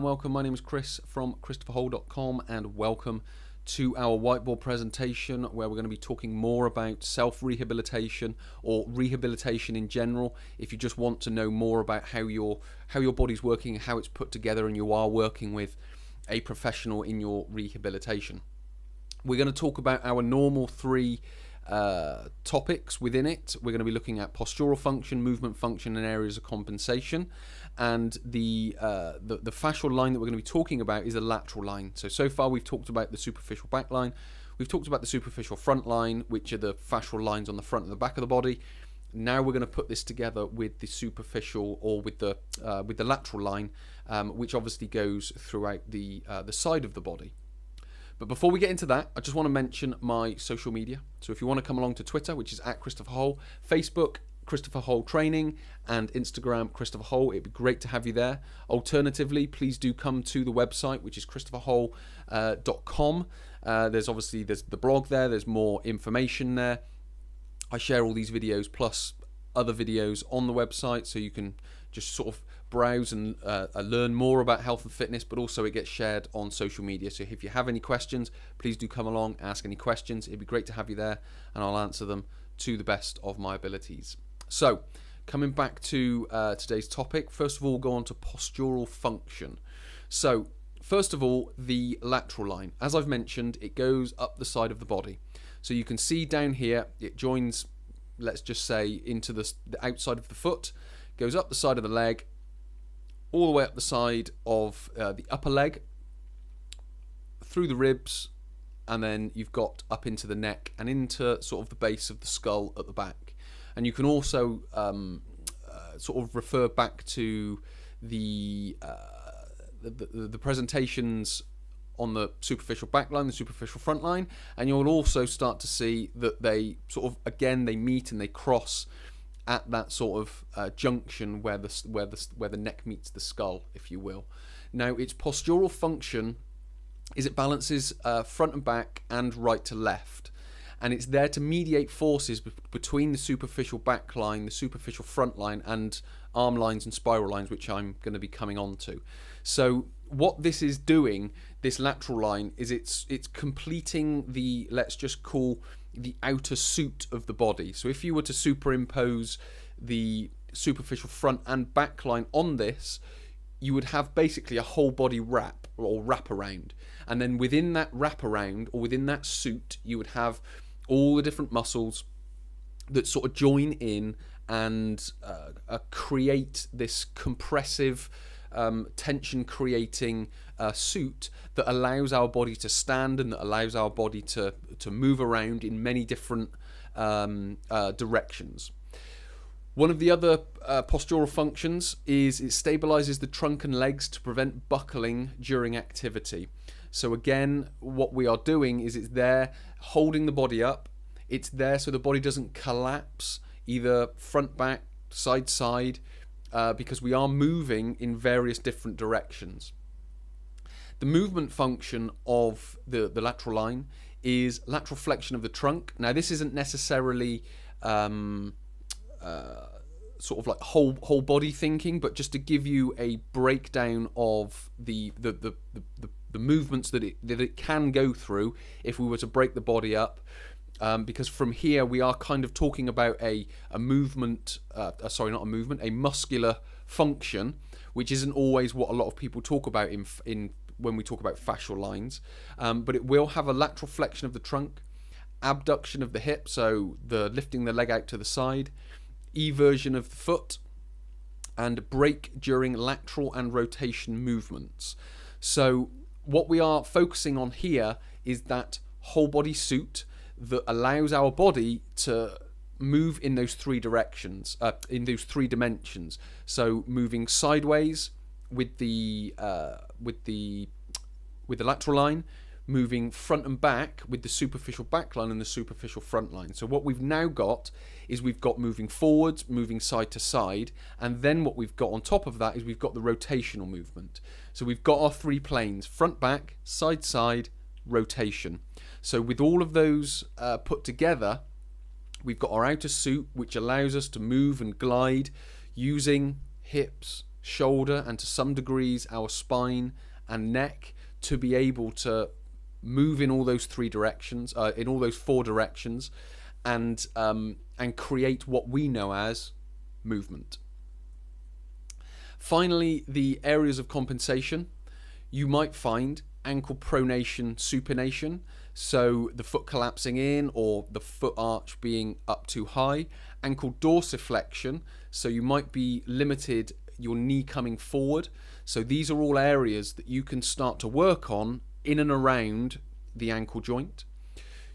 welcome. My name is Chris from ChristopherHole.com, and welcome to our whiteboard presentation where we're going to be talking more about self-rehabilitation or rehabilitation in general. If you just want to know more about how your body's working, how it's put together, and you are working with a professional in your rehabilitation. We're going to talk about our normal three topics within it. We're going to be looking at postural function, movement function, and areas of compensation. And the fascial line that we're going to be talking about is the lateral line. So far we've talked about the superficial back line. We've talked about the superficial front line, which are the fascial lines on the front and the back of the body. Now we're going to put this together with the superficial, or with the lateral line, which obviously goes throughout the side of the body. But before we get into that, I just want to mention my social media. So if you want to come along to Twitter, which is @ChristopherHole, Facebook, Christopher Hole Training, and Instagram, Christopher Hole. It'd be great to have you there. Alternatively, please do come to the website, which is ChristopherHole.com. There's the blog there. There's more information there. I share all these videos plus other videos on the website, so you can just sort of browse and learn more about health and fitness, but also it gets shared on social media. So if you have any questions, please do come along, ask any questions. It'd be great to have you there, and I'll answer them to the best of my abilities. So, coming back to today's topic, first of all, go on to postural function. So, first of all, the lateral line. As I've mentioned, it goes up the side of the body. So you can see down here, it joins, let's just say, into the outside of the foot, goes up the side of the leg, all the way up the side of the upper leg, through the ribs, and then you've got up into the neck and into sort of the base of the skull at the back. And you can also sort of refer back to the presentations on the superficial back line, the superficial front line, and you'll also start to see that they sort of, again, they meet and they cross at that sort of junction where the neck meets the skull, if you will. Now, its postural function is it balances front and back and right to left. And it's there to mediate forces between the superficial back line, the superficial front line, and arm lines and spiral lines, which I'm going to be coming on to. So what this is doing, this lateral line, is it's completing the, let's just call, the outer suit of the body. So if you were to superimpose the superficial front and back line on this, you would have basically a whole body wrap or wraparound. And then within that wraparound, or within that suit, you would have all the different muscles that sort of join in and create this compressive, tension creating suit that allows our body to stand and that allows our body to move around in many different directions. One of the other postural functions is it stabilizes the trunk and legs to prevent buckling during activity. So again, what we are doing is it's there holding the body up. It's there so the body doesn't collapse either front, back, side, side, because we are moving in various different directions. The movement function of the lateral line is lateral flexion of the trunk. Now, this isn't necessarily sort of like whole body thinking, but just to give you a breakdown of the movements that it can go through if we were to break the body up, because from here we are kind of talking about a movement, a muscular function, which isn't always what a lot of people talk about in when we talk about fascial lines, but it will have a lateral flexion of the trunk, abduction of the hip, so the lifting the leg out to the side, eversion of the foot, and break during lateral and rotation movements. So what we are focusing on here is that whole body suit that allows our body to move in those three directions, in those three dimensions. So moving sideways with the lateral line, moving front and back with the superficial back line and the superficial front line. So what we've now got is we've got moving forwards, moving side to side, and then what we've got on top of that is we've got the rotational movement. So we've got our three planes: front, back, side, side, rotation. So with all of those put together, we've got our outer suit, which allows us to move and glide using hips, shoulder, and to some degrees our spine and neck to be able to move in all those three directions, in all those four directions, and create what we know as movement. Finally, the areas of compensation. You might find ankle pronation, supination, so the foot collapsing in or the foot arch being up too high. Ankle dorsiflexion, so you might be limited, your knee coming forward. So these are all areas that you can start to work on in and around the ankle joint.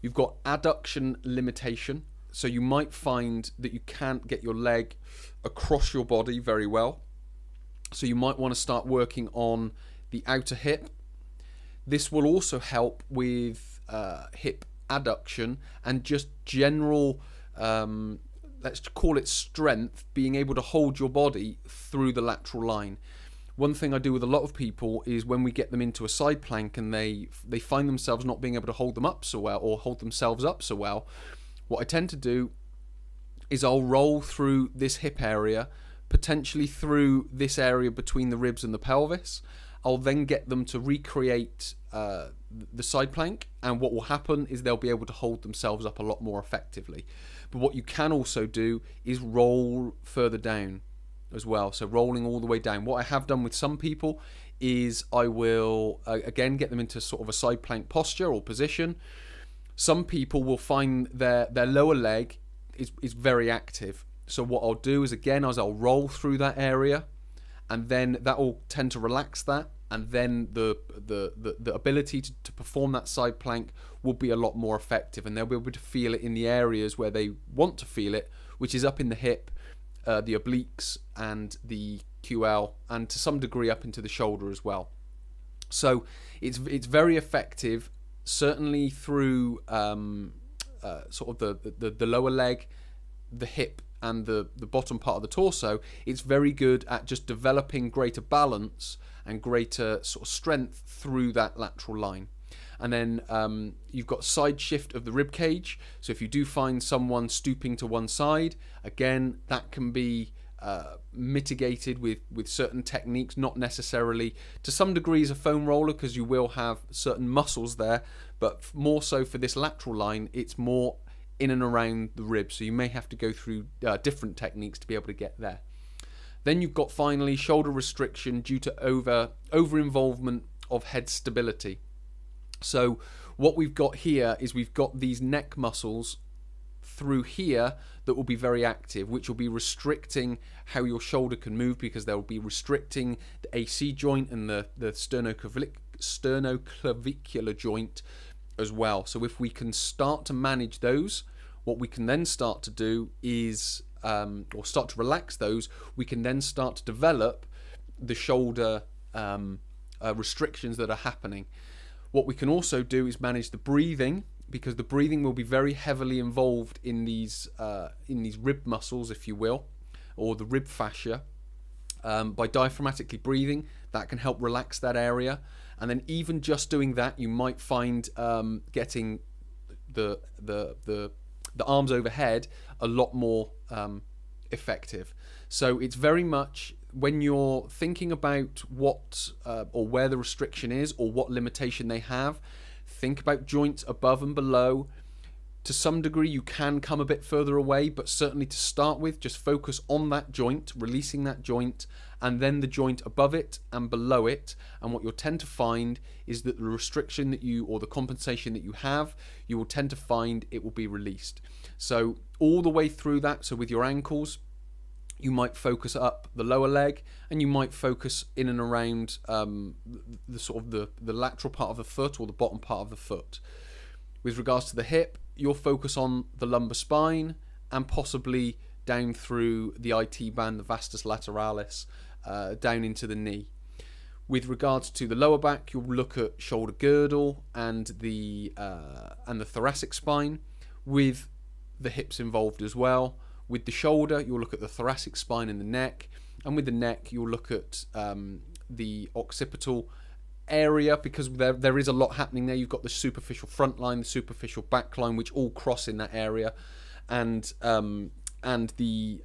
You've got adduction limitation, so you might find that you can't get your leg across your body very well. So you might want to start working on the outer hip. This will also help with hip adduction and just general, let's call it strength, being able to hold your body through the lateral line. One thing I do with a lot of people is when we get them into a side plank and they find themselves not being able to hold them up so well or hold themselves up so well, what I tend to do is I'll roll through this hip area, potentially through this area between the ribs and the pelvis. I'll then get them to recreate the side plank, and what will happen is they'll be able to hold themselves up a lot more effectively. But what you can also do is roll further down as well, so rolling all the way down. What I have done with some people is I will again get them into sort of a side plank posture or position. Some people will find their lower leg is very active, so what I'll do is again I'll roll through that area, and then that will tend to relax that, and then the ability to perform that side plank will be a lot more effective, and they'll be able to feel it in the areas where they want to feel it, which is up in the hip, the obliques and the QL, and to some degree up into the shoulder as well. So it's very effective, certainly through sort of the lower leg, the hip, and the bottom part of the torso. It's very good at just developing greater balance and greater sort of strength through that lateral line. And then you've got side shift of the rib cage. So if you do find someone stooping to one side, again, that can be mitigated with certain techniques, not necessarily to some degrees a foam roller, because you will have certain muscles there, but more so for this lateral line, it's more in and around the ribs, so you may have to go through different techniques to be able to get there. Then you've got finally shoulder restriction due to over involvement of head stability. So what we've got here is we've got these neck muscles through here that will be very active, which will be restricting how your shoulder can move, because they'll be restricting the AC joint and the sternoclavicular joint as well. So if we can start to manage those, what we can then start to do is or start to relax those, we can then start to develop the shoulder restrictions that are happening. What we can also do is manage the breathing, because the breathing will be very heavily involved in these rib muscles, if you will, or the rib fascia. By diaphragmatically breathing, that can help relax that area. And then even just doing that, you might find getting the arms overhead a lot more effective. So it's very much, when you're thinking about what or where the restriction is or what limitation they have, think about joints above and below. To some degree you can come a bit further away, but certainly to start with, just focus on that joint, releasing that joint, and then the joint above it and below it. And what you'll tend to find is that the restriction that you, or the compensation that you have, you will tend to find it will be released. So all the way through that, so with your ankles, you might focus up the lower leg, and you might focus in and around the sort of the lateral part of the foot or the bottom part of the foot. With regards to the hip, you'll focus on the lumbar spine and possibly down through the IT band, the vastus lateralis, down into the knee. With regards to the lower back, you'll look at shoulder girdle and the thoracic spine, with the hips involved as well. With the shoulder, you'll look at the thoracic spine and the neck, and with the neck, you'll look at the occipital area, because there is a lot happening there. You've got the superficial front line, the superficial back line, which all cross in that area, and and the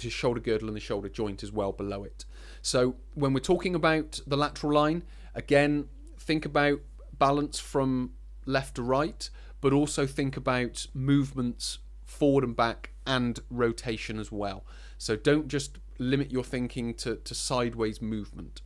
shoulder girdle and the shoulder joint as well below it. So when we're talking about the lateral line, again, think about balance from left to right, but also think about movements forward and back and rotation as well. So don't just limit your thinking to sideways movement.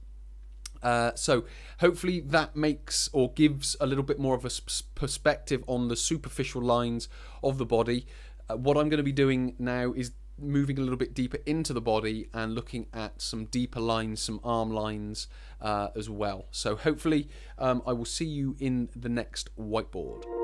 So hopefully that makes or gives a little bit more of a perspective on the superficial lines of the body. What I'm going to be doing now is moving a little bit deeper into the body and looking at some deeper lines, some arm lines as well. So hopefully I will see you in the next whiteboard.